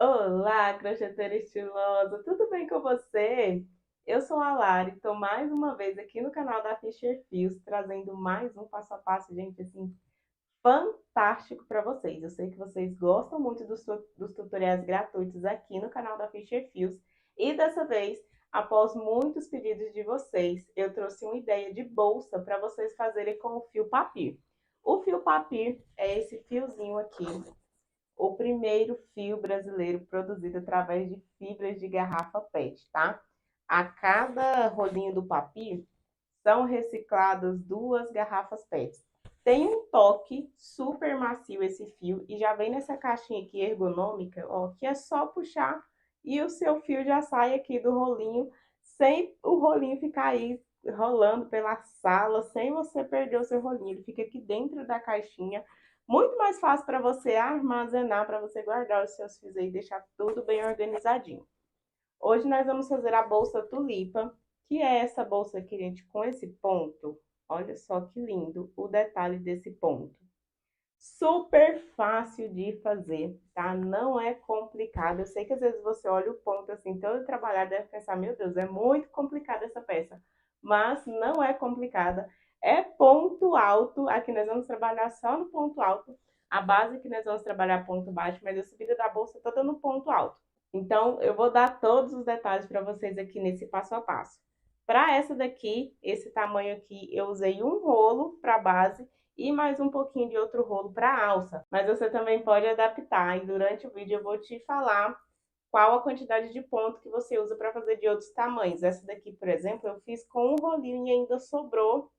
Olá, crocheteira estilosa, tudo bem com você? Eu sou a Lari, estou mais uma vez aqui no canal da Fisher Fios, trazendo mais um passo a passo, gente, assim, fantástico para vocês. Eu sei que vocês gostam muito dos tutoriais gratuitos aqui no canal da Fisher Fios, e dessa vez, após muitos pedidos de vocês, eu trouxe uma ideia de bolsa para vocês fazerem com o fio papir. O fio papir é esse fiozinho aqui, o primeiro fio brasileiro produzido através de fibras de garrafa PET, tá? A cada rolinho do papir são recicladas 2 garrafas PET. Tem um toque super macio esse fio e já vem nessa caixinha aqui ergonômica, ó, que é só puxar e o seu fio já sai aqui do rolinho, sem o rolinho ficar aí rolando pela sala, sem você perder o seu rolinho. Ele fica aqui dentro da caixinha, muito mais fácil para você armazenar, para você guardar os seus fios aí e deixar tudo bem organizadinho. Hoje nós vamos fazer a bolsa tulipa, que é essa bolsa aqui, gente, com esse ponto. Olha só que lindo o detalhe desse ponto. Super fácil de fazer, tá? Não é complicado. Eu sei que às vezes você olha o ponto assim, todo trabalhado, deve pensar, meu Deus, é muito complicada essa peça. Mas não é complicada. É ponto alto. Aqui nós vamos trabalhar só no ponto alto. A base que nós vamos trabalhar ponto baixo, mas a subida da bolsa toda no ponto alto. Então, eu vou dar todos os detalhes para vocês aqui nesse passo a passo. Para essa daqui, esse tamanho aqui, eu usei um rolo para base e mais um pouquinho de outro rolo para alça. Mas você também pode adaptar e durante o vídeo eu vou te falar qual a quantidade de ponto que você usa para fazer de outros tamanhos. Essa daqui, por exemplo, eu fiz com um rolinho e ainda sobrou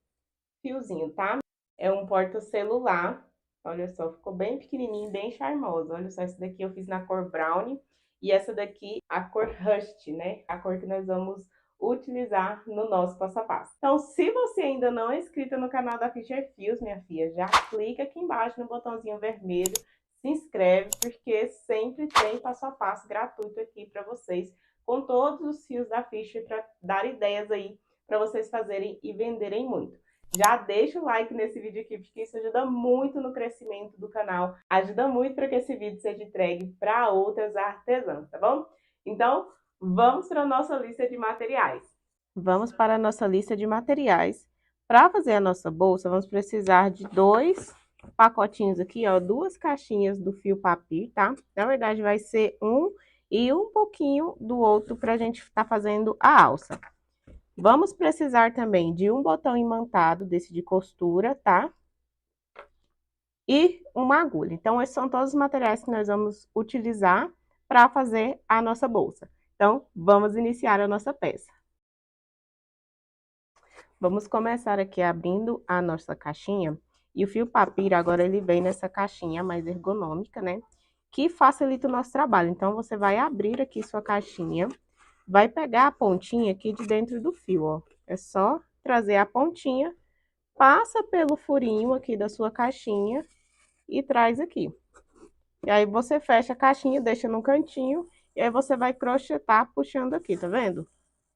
fiozinho, tá? É um porta-celular. Olha só, ficou bem pequenininho, bem charmoso. Olha só, essa daqui eu fiz na cor brownie e essa daqui a cor rust, né? A cor que nós vamos utilizar no nosso passo a passo. Então, se você ainda não é inscrita no canal da Fisher Fios, minha filha, já clica aqui embaixo no botãozinho vermelho, se inscreve, porque sempre tem passo a passo gratuito aqui para vocês, com todos os fios da Fisher, para dar ideias aí para vocês fazerem e venderem muito. Já deixa o like nesse vídeo aqui, porque isso ajuda muito no crescimento do canal, ajuda muito para que esse vídeo seja entregue para outras artesãs, tá bom? Então, vamos para a nossa lista de materiais. Vamos para a nossa lista de materiais. Para fazer a nossa bolsa, vamos precisar de 2 pacotinhos aqui, ó, 2 caixinhas do fio papir, tá? Na verdade, vai ser um e um pouquinho do outro para a gente estar fazendo a alça. Vamos precisar também de um botão imantado desse de costura, tá? E uma agulha. Então, esses são todos os materiais que nós vamos utilizar para fazer a nossa bolsa. Então, vamos iniciar a nossa peça. Vamos começar aqui abrindo a nossa caixinha. E o fio papiro agora ele vem nessa caixinha mais ergonômica, né? Que facilita o nosso trabalho. Então, você vai abrir aqui sua caixinha. Vai pegar a pontinha aqui de dentro do fio, ó. É só trazer a pontinha, passa pelo furinho aqui da sua caixinha e traz aqui. E aí você fecha a caixinha, deixa no cantinho, e aí você vai crochetar puxando aqui, tá vendo?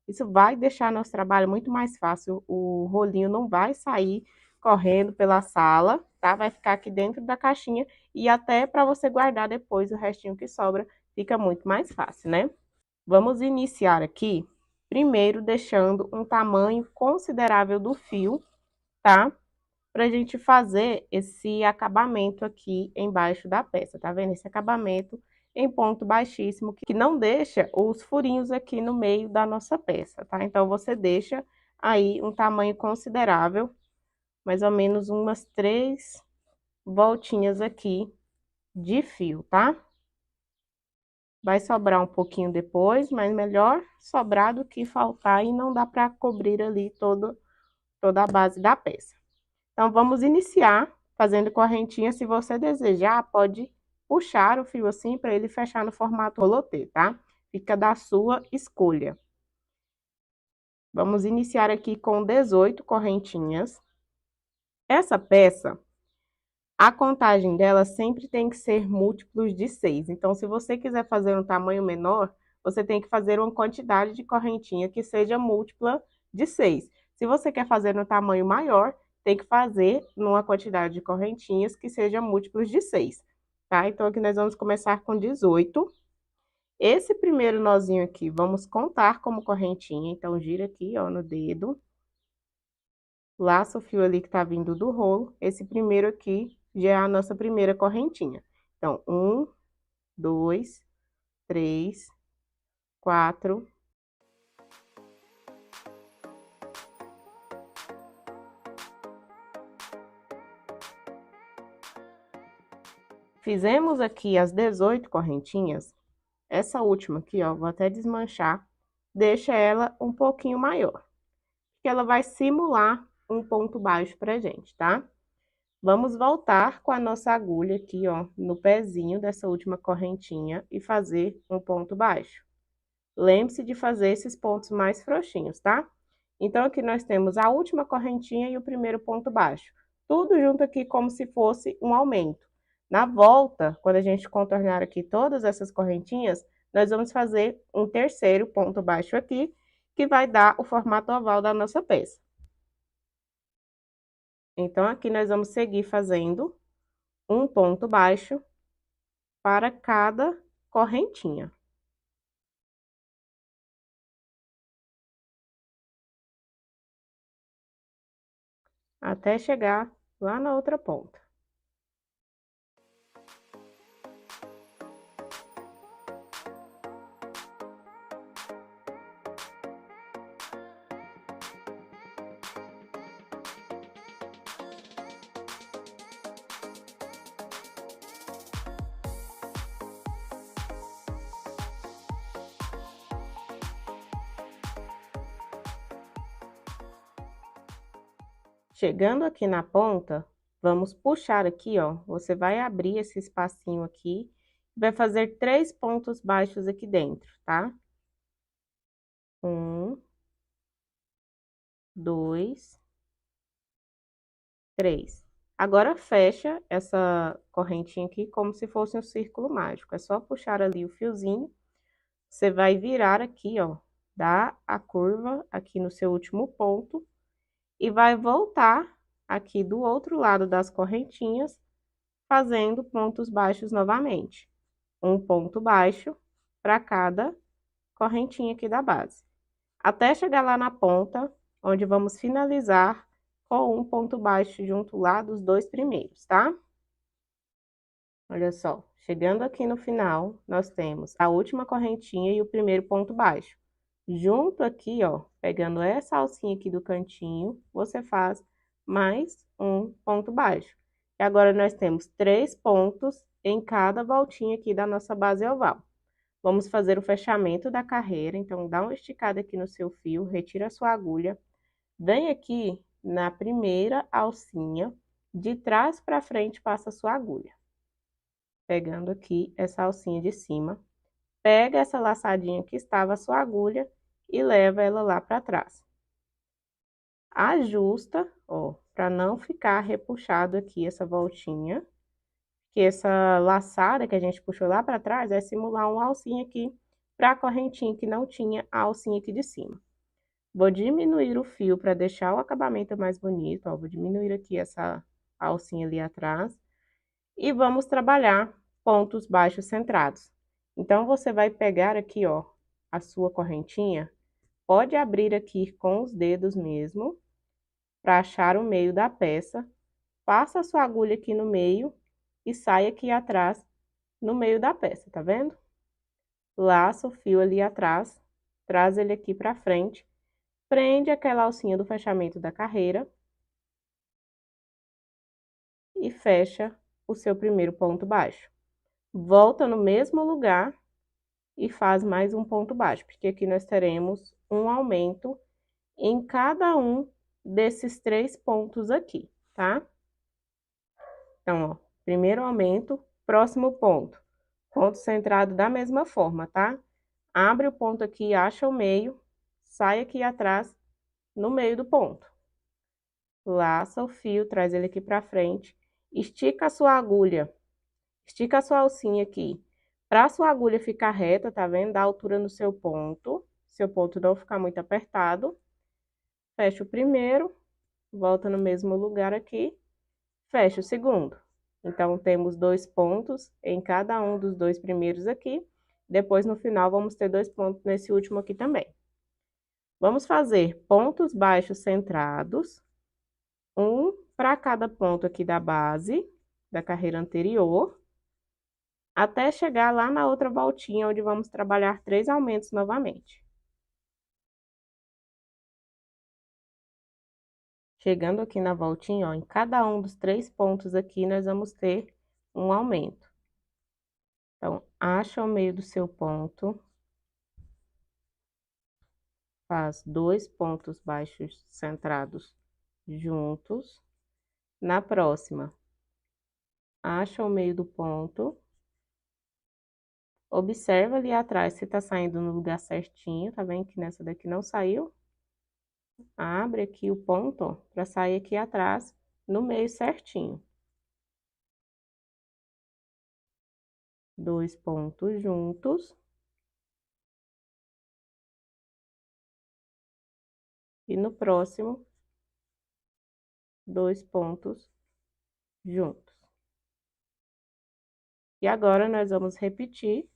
Isso vai deixar nosso trabalho muito mais fácil, o rolinho não vai sair correndo pela sala, tá? Vai ficar aqui dentro da caixinha e até para você guardar depois o restinho que sobra, fica muito mais fácil, né? Vamos iniciar aqui, primeiro deixando um tamanho considerável do fio, tá? Pra gente fazer esse acabamento aqui embaixo da peça, tá vendo? Esse acabamento em ponto baixíssimo, que não deixa os furinhos aqui no meio da nossa peça, tá? Então, você deixa aí um tamanho considerável, mais ou menos umas 3 voltinhas aqui de fio, tá? Vai sobrar um pouquinho depois, mas melhor sobrar do que faltar e não dá para cobrir ali toda a base da peça. Então, vamos iniciar fazendo correntinha. Se você desejar, pode puxar o fio assim para ele fechar no formato rolotê, tá? Fica da sua escolha. Vamos iniciar aqui com 18 correntinhas. Essa peça, a contagem dela sempre tem que ser múltiplos de 6. Então, se você quiser fazer um tamanho menor, você tem que fazer uma quantidade de correntinha que seja múltipla de 6. Se você quer fazer no tamanho maior, tem que fazer numa quantidade de correntinhas que seja múltiplos de 6, tá? Então, aqui nós vamos começar com 18. Esse primeiro nozinho aqui, vamos contar como correntinha. Então, gira aqui, ó, no dedo. Laça o fio ali que tá vindo do rolo. Esse primeiro aqui já é a nossa primeira correntinha. Então, 1, 2, 3, 4. Fizemos aqui as 18 correntinhas. Essa última aqui, ó, vou até desmanchar. Deixa ela um pouquinho maior, que ela vai simular um ponto baixo pra gente, tá? Vamos voltar com a nossa agulha aqui, ó, no pezinho dessa última correntinha e fazer um ponto baixo. Lembre-se de fazer esses pontos mais frouxinhos, tá? Então, aqui nós temos a última correntinha e o primeiro ponto baixo. Tudo junto aqui como se fosse um aumento. Na volta, quando a gente contornar aqui todas essas correntinhas, nós vamos fazer um terceiro ponto baixo aqui, que vai dar o formato oval da nossa peça. Então, aqui nós vamos seguir fazendo um ponto baixo para cada correntinha. Até chegar lá na outra ponta. Chegando aqui na ponta, vamos puxar aqui, ó. Você vai abrir esse espacinho aqui, vai fazer 3 pontos baixos aqui dentro, tá? 1, 2, 3. Agora, fecha essa correntinha aqui como se fosse um círculo mágico. É só puxar ali o fiozinho, você vai virar aqui, ó, dar a curva aqui no seu último ponto e vai voltar aqui do outro lado das correntinhas, fazendo pontos baixos novamente. Um ponto baixo para cada correntinha aqui da base. Até chegar lá na ponta, onde vamos finalizar com um ponto baixo junto lá dos 2 primeiros, tá? Olha só, chegando aqui no final, nós temos a última correntinha e o primeiro ponto baixo. Junto aqui, ó, pegando essa alcinha aqui do cantinho, você faz mais um ponto baixo. E agora, nós temos 3 pontos em cada voltinha aqui da nossa base oval. Vamos fazer o fechamento da carreira, então, dá uma esticada aqui no seu fio, retira a sua agulha, vem aqui na primeira alcinha, de trás para frente passa a sua agulha. Pegando aqui essa alcinha de cima, pega essa laçadinha que estava a sua agulha e leva ela lá para trás. Ajusta, ó, para não ficar repuxado aqui essa voltinha, que essa laçada que a gente puxou lá para trás é simular uma alcinha aqui para a correntinha que não tinha a alcinha aqui de cima. Vou diminuir o fio para deixar o acabamento mais bonito, ó, vou diminuir aqui essa alcinha ali atrás e vamos trabalhar pontos baixos centrados. Então, você vai pegar aqui, ó, a sua correntinha, pode abrir aqui com os dedos mesmo, para achar o meio da peça, passa a sua agulha aqui no meio e sai aqui atrás, no meio da peça, tá vendo? Laça o fio ali atrás, traz ele aqui pra frente, prende aquela alcinha do fechamento da carreira e fecha o seu primeiro ponto baixo. Volta no mesmo lugar e faz mais um ponto baixo, porque aqui nós teremos um aumento em cada um desses 3 pontos aqui, tá? Então, ó, primeiro aumento, próximo ponto. Ponto centrado da mesma forma, tá? Abre o ponto aqui, acha o meio, sai aqui atrás, no meio do ponto. Laça o fio, traz ele aqui pra frente, estica a sua agulha, estica a sua alcinha aqui, pra sua agulha ficar reta, tá vendo? Dá altura no seu ponto não ficar muito apertado. Fecha o primeiro, volta no mesmo lugar aqui, fecha o segundo. Então, temos 2 pontos em cada um dos 2 primeiros aqui, Depois, no final, vamos ter 2 pontos nesse último aqui também. Vamos fazer pontos baixos centrados, um para cada ponto aqui da base, da carreira anterior, até chegar lá na outra voltinha, onde vamos trabalhar 3 aumentos novamente. Chegando aqui na voltinha, ó, em cada um dos 3 pontos aqui, nós vamos ter um aumento. Então, acha o meio do seu ponto, faz 2 pontos baixos centrados juntos. Na próxima, acha o meio do ponto, observa ali atrás se tá saindo no lugar certinho, tá vendo que nessa daqui não saiu? Abre aqui o ponto, ó, para sair aqui atrás, no meio certinho. 2 pontos juntos. E no próximo, 2 pontos juntos. E agora, nós vamos repetir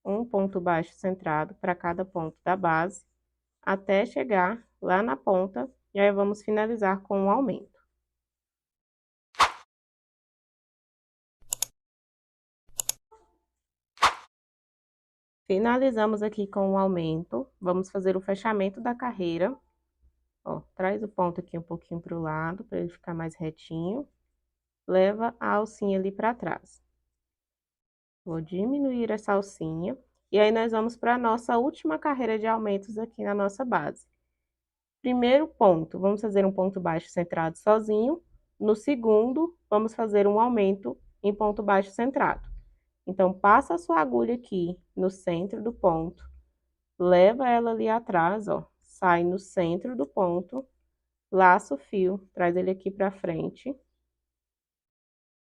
um ponto baixo centrado para cada ponto da base, até chegar lá na ponta, e aí vamos finalizar com um aumento. Finalizamos aqui com o aumento, vamos fazer o fechamento da carreira. Ó, traz o ponto aqui um pouquinho para o lado, para ele ficar mais retinho. Leva a alcinha ali para trás. Vou diminuir essa alcinha. E aí, nós vamos para a nossa última carreira de aumentos aqui na nossa base. Primeiro ponto, vamos fazer um ponto baixo centrado sozinho. No segundo, vamos fazer um aumento em ponto baixo centrado. Então, passa a sua agulha aqui no centro do ponto, leva ela ali atrás, ó, sai no centro do ponto, laça o fio, traz ele aqui pra frente,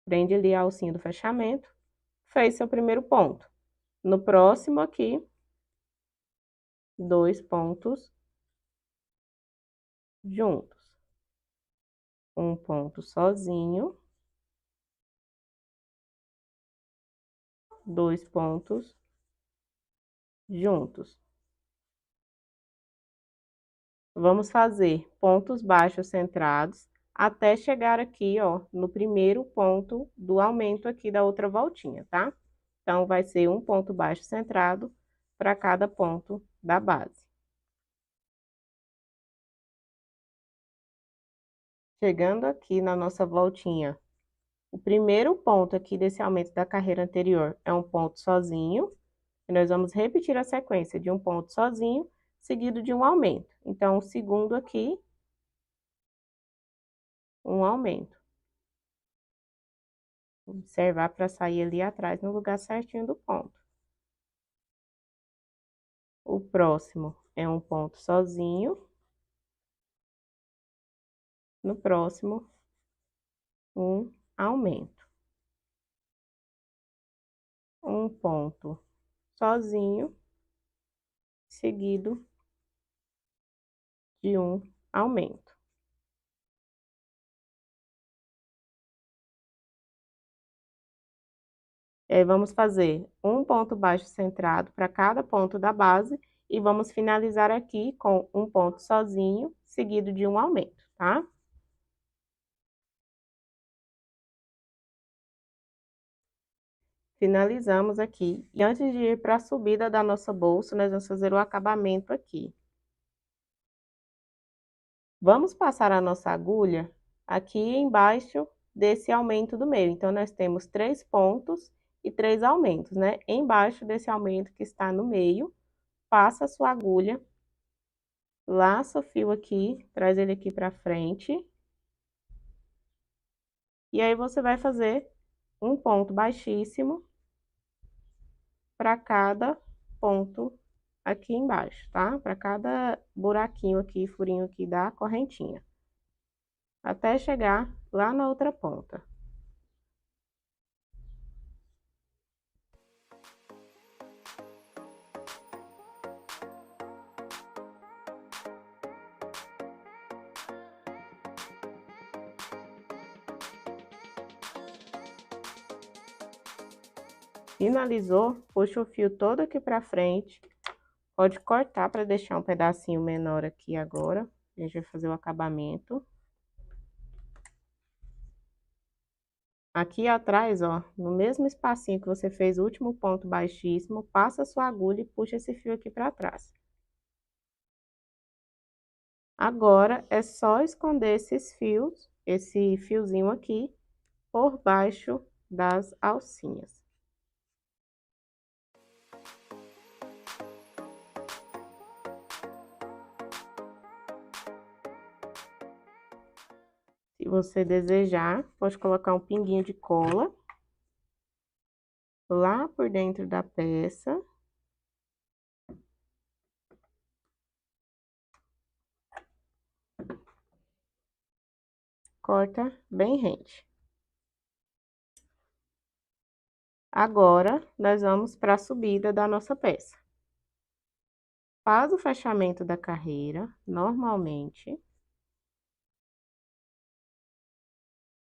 prende ali a alcinha do fechamento, fez seu primeiro ponto. No próximo aqui, 2 pontos juntos. Um ponto sozinho, 2 pontos juntos. Vamos fazer pontos baixos centrados até chegar aqui, ó, no primeiro ponto do aumento aqui da outra voltinha, tá? Então, vai ser um ponto baixo centrado para cada ponto da base. Chegando aqui na nossa voltinha, o primeiro ponto aqui desse aumento da carreira anterior é um ponto sozinho. E nós vamos repetir a sequência de um ponto sozinho, seguido de um aumento. Então, o segundo aqui, um aumento. Observar para sair ali atrás no lugar certinho do ponto. O próximo é um ponto sozinho. No próximo, um aumento. Um ponto sozinho, seguido de um aumento. E aí, vamos fazer um ponto baixo centrado para cada ponto da base e vamos finalizar aqui com um ponto sozinho, seguido de um aumento, tá? Finalizamos aqui. E antes de ir para a subida da nossa bolsa, nós vamos fazer o acabamento aqui. Vamos passar a nossa agulha aqui embaixo desse aumento do meio. Então, nós temos 3 pontos e 3 aumentos, né? Embaixo desse aumento que está no meio, passa a sua agulha, laça o fio aqui, traz ele aqui para frente. E aí, você vai fazer um ponto baixíssimo para cada ponto aqui embaixo, tá? Para cada buraquinho aqui, furinho aqui da correntinha. Até chegar lá na outra ponta. Finalizou, puxa o fio todo aqui pra frente. Pode cortar para deixar um pedacinho menor aqui agora. A gente vai fazer o acabamento. Aqui atrás, ó, no mesmo espacinho que você fez o último ponto baixíssimo, passa a sua agulha e puxa esse fio aqui para trás. Agora, é só esconder esses fios, esse fiozinho aqui, por baixo das alcinhas. Se você desejar, pode colocar um pinguinho de cola lá por dentro da peça. Corta bem rente. Agora, nós vamos para a subida da nossa peça. Faz o fechamento da carreira, normalmente.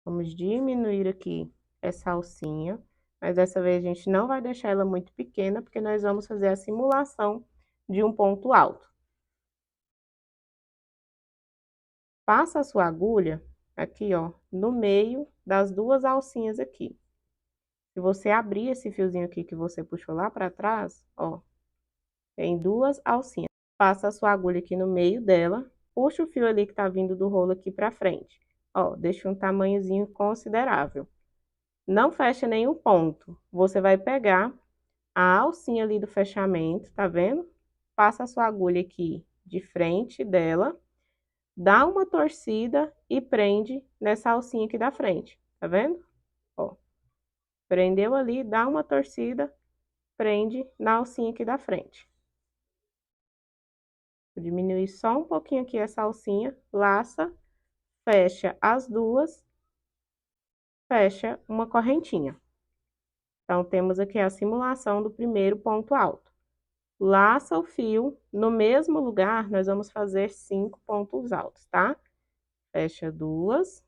Vamos diminuir aqui essa alcinha, mas dessa vez a gente não vai deixar ela muito pequena, porque nós vamos fazer a simulação de um ponto alto. Passa a sua agulha aqui, ó, no meio das duas alcinhas aqui. Se você abrir esse fiozinho aqui que você puxou lá para trás, ó, tem duas alcinhas. Passa a sua agulha aqui no meio dela, puxa o fio ali que tá vindo do rolo aqui para frente. Ó, deixa um tamanhozinho considerável. Não fecha nenhum ponto. Você vai pegar a alcinha ali do fechamento, tá vendo? Passa a sua agulha aqui de frente dela, dá uma torcida e prende nessa alcinha aqui da frente, tá vendo? Ó, prendeu ali, dá uma torcida, prende na alcinha aqui da frente. Vou diminuir só um pouquinho aqui essa alcinha, laça, fecha as duas, fecha uma correntinha. Então, temos aqui a simulação do primeiro ponto alto. Laça o fio, no mesmo lugar, nós vamos fazer 5 pontos altos, tá? Fecha duas,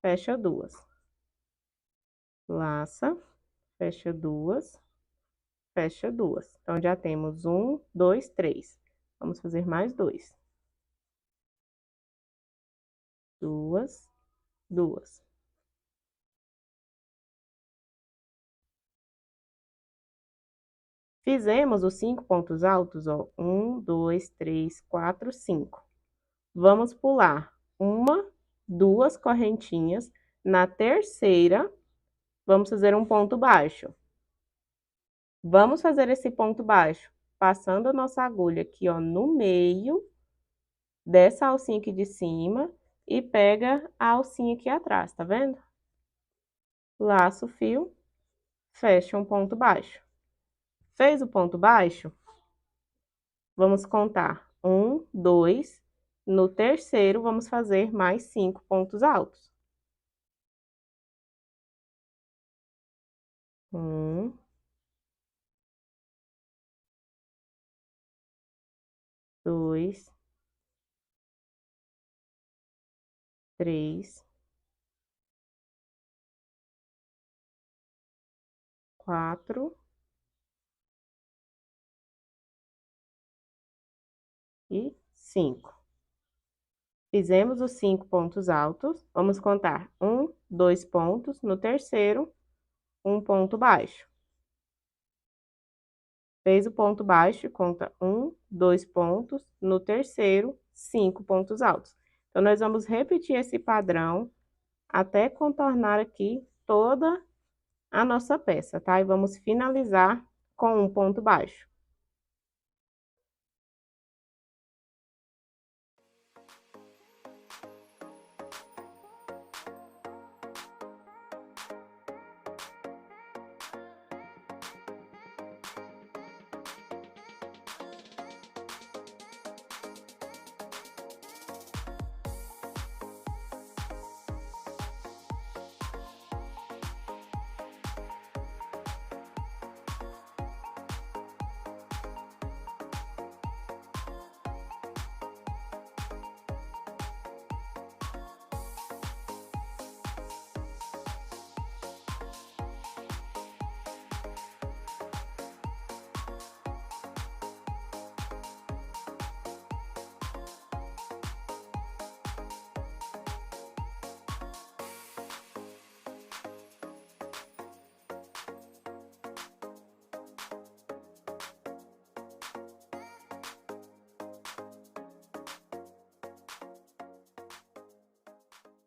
fecha duas. Laça, fecha duas, fecha duas. Então, já temos 1, 2, 3. Vamos fazer mais 2. Duas, duas. Fizemos os 5 pontos altos, ó. 1, 2, 3, 4, 5. Vamos pular uma, duas correntinhas. Na terceira, vamos fazer um ponto baixo. Vamos fazer esse ponto baixo passando a nossa agulha aqui, ó, no meio dessa alcinha aqui de cima e pega a alcinha aqui atrás, tá vendo? Laça o fio, fecha um ponto baixo. Fez o ponto baixo? Vamos contar 1, 2. No terceiro, vamos fazer mais 5 pontos altos. 1, 2, 3, 4 e 5. Fizemos os 5 pontos altos, vamos contar 1, 2 pontos, no terceiro, um ponto baixo. Fez o ponto baixo, conta 1, 2 pontos, no terceiro, 5 pontos altos. Então, nós vamos repetir esse padrão até contornar aqui toda a nossa peça, tá? E vamos finalizar com um ponto baixo.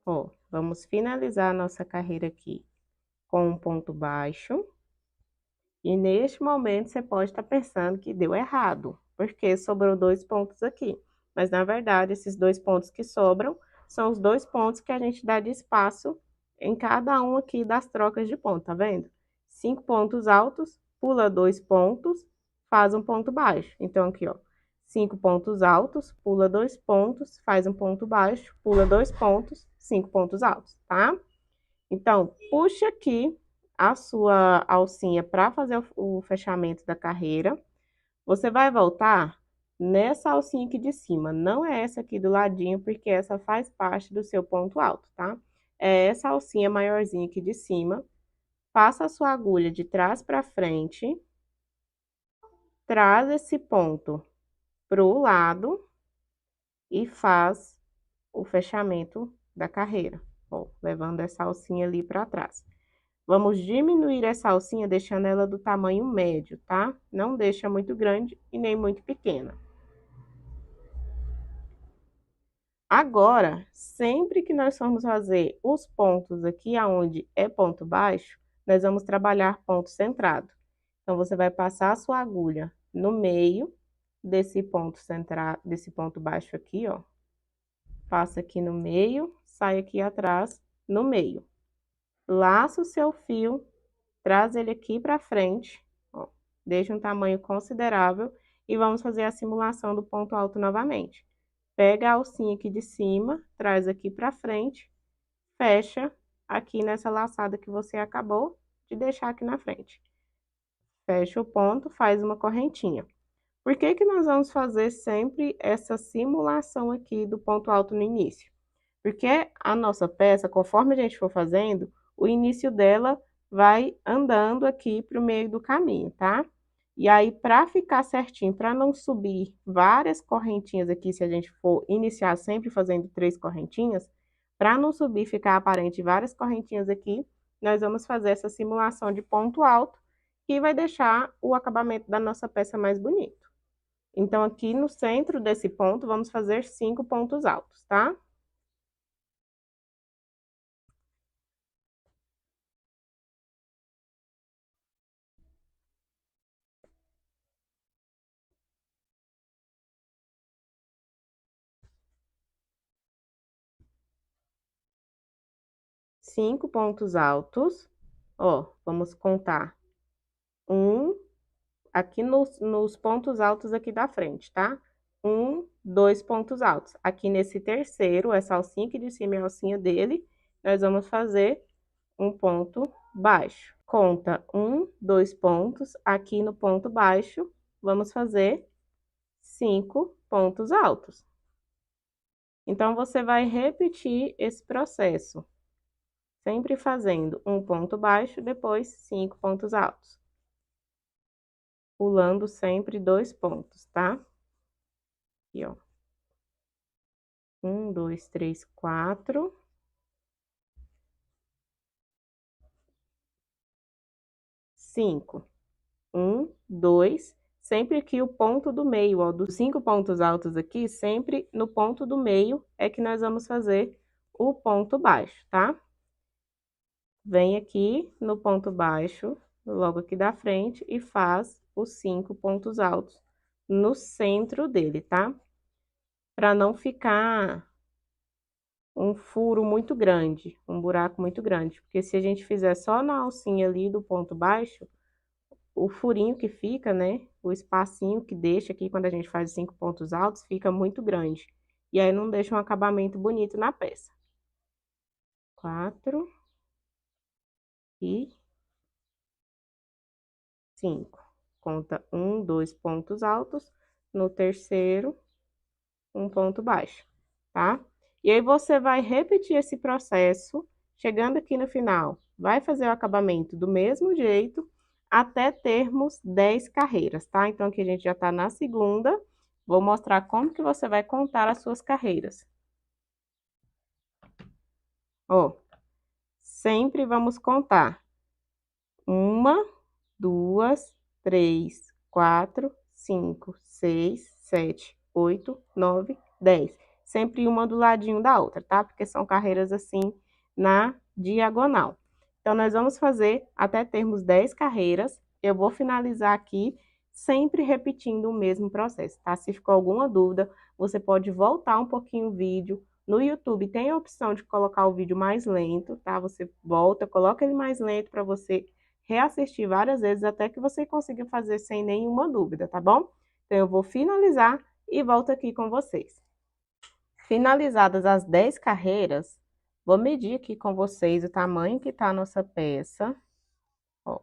Ó, vamos finalizar a nossa carreira aqui com um ponto baixo. E neste momento você pode estar pensando que deu errado, porque sobrou 2 pontos aqui. Mas na verdade, esses 2 pontos que sobram são os 2 pontos que a gente dá de espaço em cada um aqui das trocas de ponto, tá vendo? 5 pontos altos, pula 2 pontos, faz um ponto baixo. Então aqui, ó, 5 pontos altos, pula 2 pontos, faz um ponto baixo, pula 2 pontos, 5 pontos altos, tá? Então, puxa aqui a sua alcinha para fazer o fechamento da carreira. Você vai voltar nessa alcinha aqui de cima, não é essa aqui do ladinho, porque essa faz parte do seu ponto alto, tá? É essa alcinha maiorzinha aqui de cima. Passa a sua agulha de trás para frente, traz esse ponto pro lado e faz o fechamento da carreira, ó, levando essa alcinha ali para trás. Vamos diminuir essa alcinha, deixando ela do tamanho médio, tá? Não deixa muito grande e nem muito pequena. Agora, sempre que nós formos fazer os pontos aqui aonde é ponto baixo, nós vamos trabalhar ponto centrado. Então, você vai passar a sua agulha no meio desse ponto centrado, desse ponto baixo aqui, ó. Passa aqui no meio, sai aqui atrás, no meio. Laça o seu fio, traz ele aqui para frente, ó, deixa um tamanho considerável e vamos fazer a simulação do ponto alto novamente. Pega a alcinha aqui de cima, traz aqui para frente, fecha aqui nessa laçada que você acabou de deixar aqui na frente. Fecha o ponto, faz uma correntinha. Por que que nós vamos fazer sempre essa simulação aqui do ponto alto no início? Porque a nossa peça, conforme a gente for fazendo, o início dela vai andando aqui para o meio do caminho, tá? E aí, para ficar certinho, para não subir várias correntinhas aqui, se a gente for iniciar sempre fazendo 3 correntinhas, para não subir e ficar aparente várias correntinhas aqui, nós vamos fazer essa simulação de ponto alto, que vai deixar o acabamento da nossa peça mais bonito. Então, aqui no centro desse ponto, vamos fazer 5 pontos altos, tá? 5 pontos altos, ó, vamos contar. Aqui nos pontos altos aqui da frente, tá? 2 pontos altos. Aqui nesse terceiro, essa alcinha aqui de cima é a alcinha dele, nós vamos fazer um ponto baixo. Conta 2 pontos, aqui no ponto baixo, vamos fazer 5 pontos altos. Então, você vai repetir esse processo, sempre fazendo um ponto baixo, depois 5 pontos altos. Pulando sempre 2 pontos, tá? Aqui, ó. 1, 2, 3, 4. 5. 1, 2. Sempre que o ponto do meio, ó, dos 5 pontos altos aqui, sempre no ponto do meio é que nós vamos fazer o ponto baixo, tá? Vem aqui no ponto baixo, logo aqui da frente, e faz os 5 pontos altos no centro dele, tá? Para não ficar um furo muito grande, um buraco muito grande, porque se a gente fizer só na alcinha ali do ponto baixo, o furinho que fica, né, o espacinho que deixa aqui quando a gente faz 5 pontos altos, fica muito grande. E aí não deixa um acabamento bonito na peça. 4 e 5. Conta 1, 2 pontos altos, no terceiro, um ponto baixo, tá? E aí você vai repetir esse processo, chegando aqui no final, vai fazer o acabamento do mesmo jeito, até termos 10 carreiras, tá? Então, aqui a gente já tá na segunda, vou mostrar como que você vai contar as suas carreiras. Ó, sempre vamos contar. 1, 2, 3, 4, 5, 6, 7, 8, 9, 10. sempre uma do ladinho da outra, tá? Porque são carreiras assim na diagonal. Então, nós vamos fazer até termos 10 carreiras. Eu vou finalizar aqui sempre repetindo o mesmo processo, tá? Se ficou alguma dúvida, você pode voltar um pouquinho o vídeo. No YouTube tem a opção de colocar o vídeo mais lento, tá? Você volta, coloca ele mais lento para você reassistir várias vezes até que você consiga fazer sem nenhuma dúvida, tá bom? Então, eu vou finalizar e volto aqui com vocês. Finalizadas as 10 carreiras, vou medir aqui com vocês o tamanho que tá a nossa peça, ó.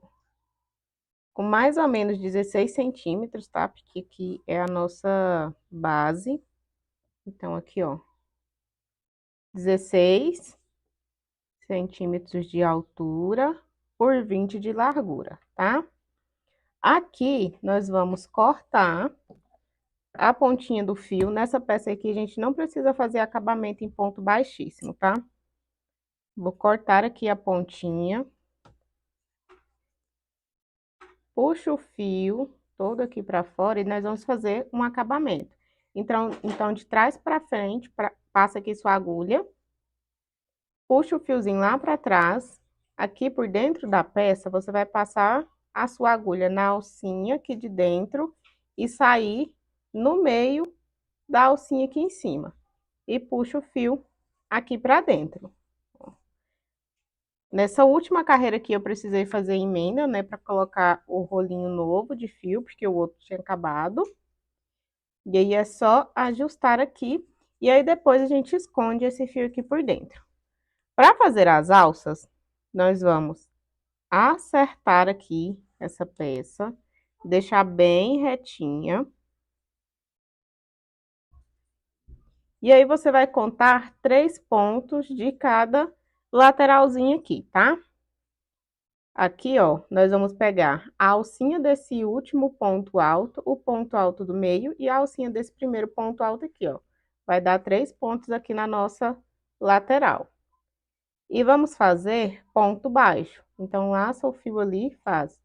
Com mais ou menos 16 centímetros, tá? Porque aqui é a nossa base. Então, aqui, ó, 16 centímetros de altura por 20 de largura, tá? Aqui, nós vamos cortar a pontinha do fio. Nessa peça aqui, a gente não precisa fazer acabamento em ponto baixíssimo, tá? Vou cortar aqui a pontinha. Puxa o fio todo aqui pra fora e nós vamos fazer um acabamento. Então de trás pra frente, passa aqui sua agulha. Puxa o fiozinho lá pra trás. Aqui por dentro da peça, você vai passar a sua agulha na alcinha aqui de dentro e sair no meio da alcinha aqui em cima. E puxa o fio aqui pra dentro. Nessa última carreira aqui, eu precisei fazer emenda, né, para colocar o rolinho novo de fio, porque o outro tinha acabado. E aí, é só ajustar aqui, e aí depois a gente esconde esse fio aqui por dentro. Para fazer as alças, nós vamos acertar aqui essa peça, deixar bem retinha. E aí, você vai contar 3 pontos de cada lateralzinho aqui, tá? Aqui, ó, nós vamos pegar a alcinha desse último ponto alto, o ponto alto do meio e a alcinha desse primeiro ponto alto aqui, ó. Vai dar 3 pontos aqui na nossa lateral. E vamos fazer ponto baixo. Então, laça o fio ali, faz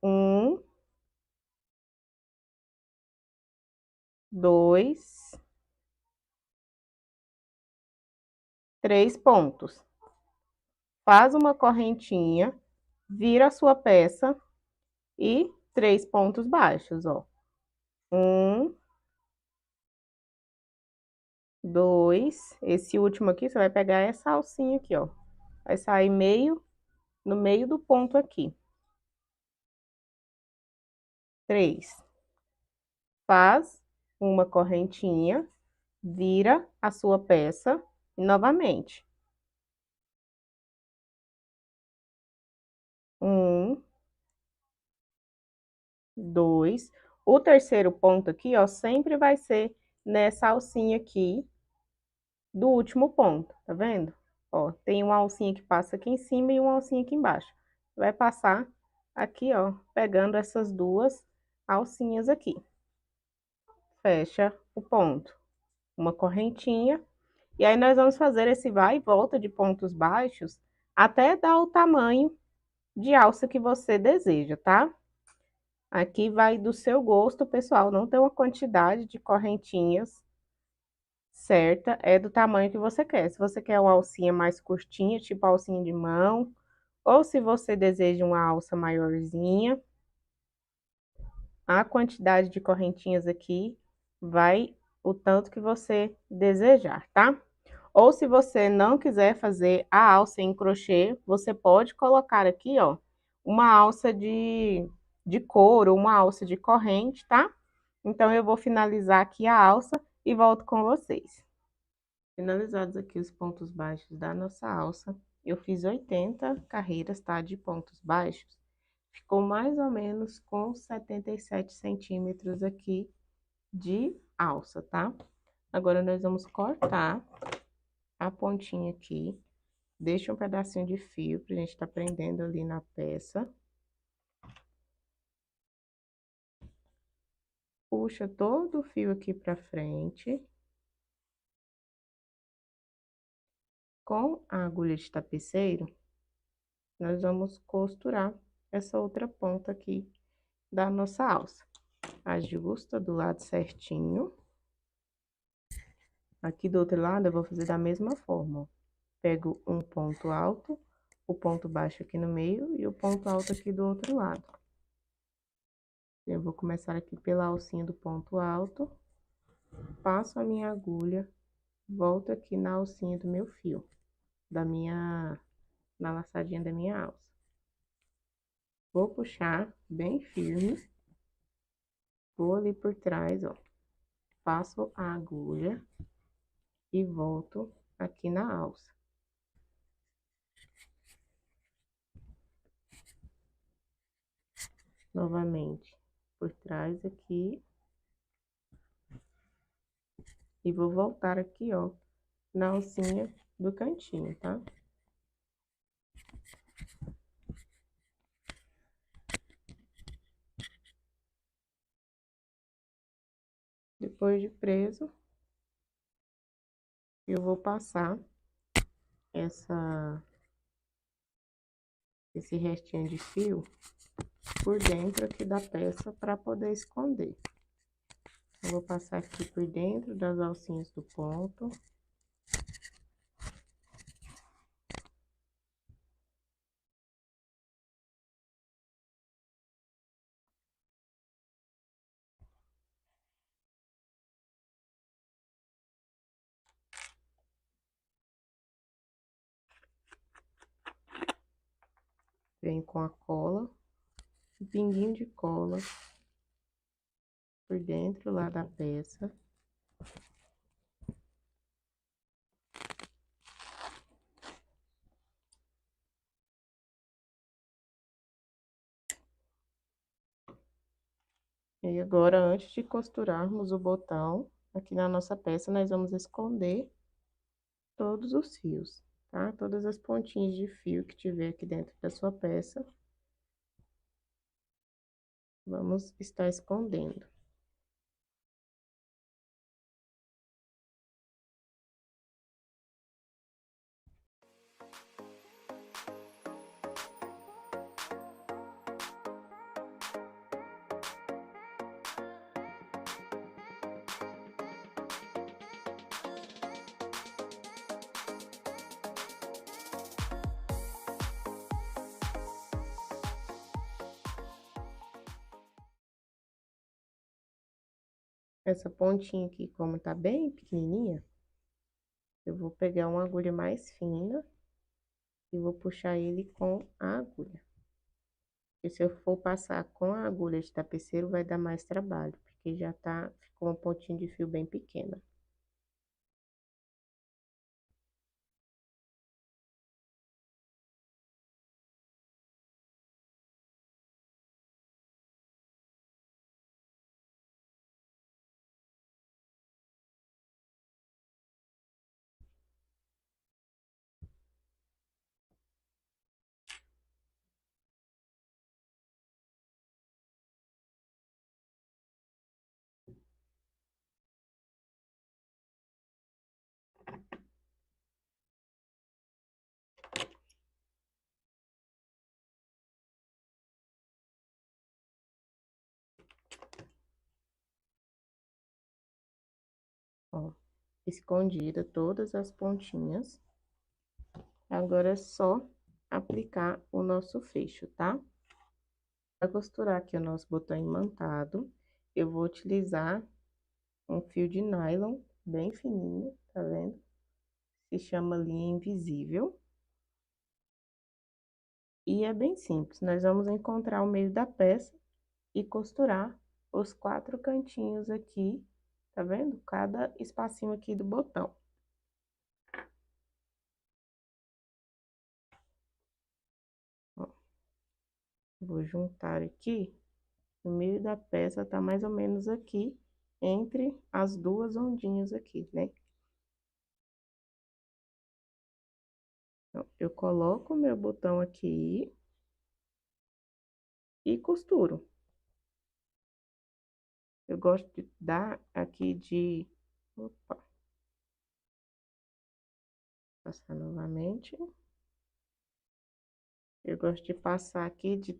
1, 2, 3 pontos. Faz uma correntinha, vira a sua peça e 3 pontos baixos, ó. 1, 2, esse último aqui, você vai pegar essa alcinha aqui, ó. Vai sair no meio do ponto aqui. 3. Faz uma correntinha, vira a sua peça e novamente. 1, 2. O terceiro ponto aqui, ó, sempre vai ser nessa alcinha aqui do último ponto, tá vendo? Ó, tem uma alcinha que passa aqui em cima e uma alcinha aqui embaixo. Vai passar aqui, ó, pegando essas duas alcinhas aqui. Fecha o ponto. Uma correntinha. E aí, nós vamos fazer esse vai e volta de pontos baixos até dar o tamanho de alça que você deseja, tá? Aqui vai do seu gosto, pessoal. Não tem uma quantidade de correntinhas certa, é do tamanho que você quer. Se você quer uma alcinha mais curtinha, tipo alcinha de mão, ou se você deseja uma alça maiorzinha, a quantidade de correntinhas aqui vai o tanto que você desejar, tá? Ou se você não quiser fazer a alça em crochê, você pode colocar aqui, ó, uma alça de couro, uma alça de corrente, tá? Então, eu vou finalizar aqui a alça e volto com vocês. Finalizados aqui os pontos baixos da nossa alça, eu fiz 80 carreiras, tá? De pontos baixos. Ficou mais ou menos com 77 centímetros aqui de alça, tá? Agora, nós vamos cortar a pontinha aqui. Deixa um pedacinho de fio pra gente tá prendendo ali na peça. Puxa todo o fio aqui pra frente. Com a agulha de tapeceiro, nós vamos costurar essa outra ponta aqui da nossa alça. Ajusta do lado certinho. Aqui do outro lado, eu vou fazer da mesma forma, ó. Pego um ponto alto, o ponto baixo aqui no meio e o ponto alto aqui do outro lado. Eu vou começar aqui pela alcinha do ponto alto, passo a minha agulha, volto aqui na alcinha do meu fio, na laçadinha da minha alça. Vou puxar bem firme, vou ali por trás, ó, passo a agulha e volto aqui na alça. Novamente, por trás aqui. E vou voltar aqui, ó, na alcinha do cantinho, tá? Depois de preso, eu vou passar esse restinho de fio por dentro aqui da peça para poder esconder. Eu vou passar aqui por dentro das alcinhas do ponto. Vem com a cola, um pinguinho de cola por dentro lá da peça. E agora, antes de costurarmos o botão, aqui na nossa peça, nós vamos esconder todos os fios, tá? Todas as pontinhas de fio que tiver aqui dentro da sua peça, vamos estar escondendo. Essa pontinha aqui, como tá bem pequenininha, eu vou pegar uma agulha mais fina e vou puxar ele com a agulha. Porque se eu for passar com a agulha de tapeceiro, vai dar mais trabalho, porque já tá, ficou uma pontinha de fio bem pequena. Ó, escondida todas as pontinhas. Agora é só aplicar o nosso fecho, tá? Para costurar aqui o nosso botão imantado, eu vou utilizar um fio de nylon bem fininho, tá vendo? Se chama linha invisível. E é bem simples, nós vamos encontrar o meio da peça e costurar os 4 cantinhos aqui, tá vendo? Cada espacinho aqui do botão. Ó, vou juntar aqui, o meio da peça tá mais ou menos aqui, entre as duas ondinhas aqui, né? Então, eu coloco o meu botão aqui e costuro. Eu gosto de dar aqui de... Opa. Passar novamente. Eu gosto de passar aqui de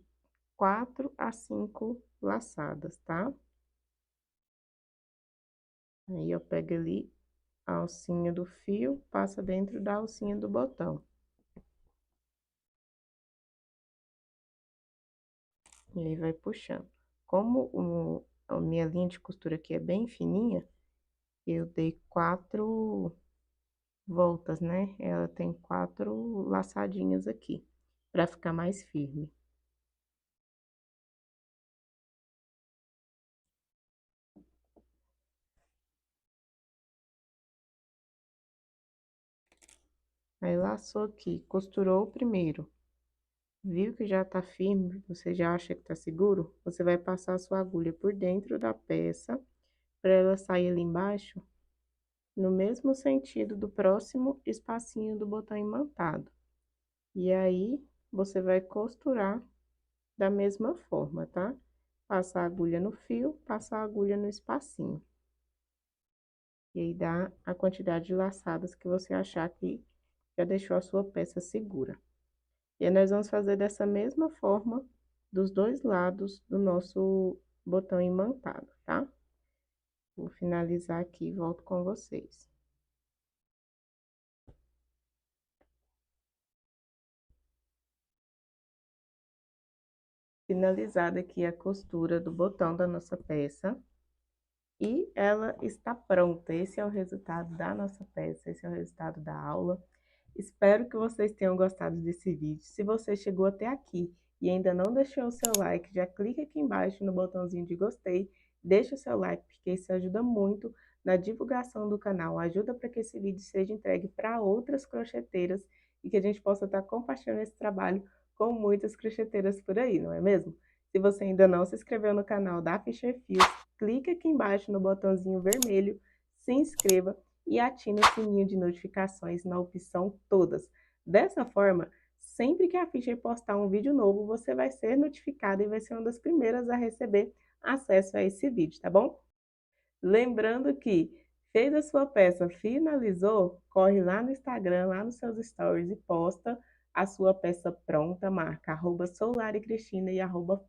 4 a 5 laçadas, tá? Aí, eu pego ali a alcinha do fio, passa dentro da alcinha do botão. E aí vai puxando. Como a minha linha de costura aqui é bem fininha, eu dei 4 voltas, né? Ela tem 4 laçadinhas aqui, pra ficar mais firme. Aí, laçou aqui, costurou o primeiro. Viu que já tá firme, você já acha que tá seguro? Você vai passar a sua agulha por dentro da peça, para ela sair ali embaixo, no mesmo sentido do próximo espacinho do botão imantado. E aí, você vai costurar da mesma forma, tá? Passa a agulha no fio, passa a agulha no espacinho. E aí, dá a quantidade de laçadas que você achar que já deixou a sua peça segura. E aí, nós vamos fazer dessa mesma forma dos dois lados do nosso botão imantado, tá? Vou finalizar aqui e volto com vocês. Finalizada aqui a costura do botão da nossa peça. E ela está pronta. Esse é o resultado da nossa peça, esse é o resultado da aula. Espero que vocês tenham gostado desse vídeo. Se você chegou até aqui e ainda não deixou o seu like, já clica aqui embaixo no botãozinho de gostei, deixa o seu like, porque isso ajuda muito na divulgação do canal, ajuda para que esse vídeo seja entregue para outras crocheteiras e que a gente possa estar compartilhando esse trabalho com muitas crocheteiras por aí, não é mesmo? Se você ainda não se inscreveu no canal da Fischer Fios, clica aqui embaixo no botãozinho vermelho, se inscreva e ative o sininho de notificações na opção todas. Dessa forma, sempre que a Fischer postar um vídeo novo, você vai ser notificado e vai ser uma das primeiras a receber acesso a esse vídeo, tá bom? Lembrando que fez a sua peça, finalizou, corre lá no Instagram, lá nos seus stories e posta a sua peça pronta, marca @soularicristina e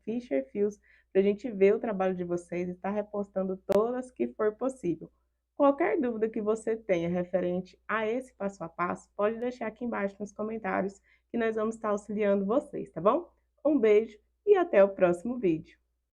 @fischerfios, para a gente ver o trabalho de vocês e estar repostando todas que for possível. Qualquer dúvida que você tenha referente a esse passo a passo, pode deixar aqui embaixo nos comentários que nós vamos estar auxiliando vocês, tá bom? Um beijo e até o próximo vídeo.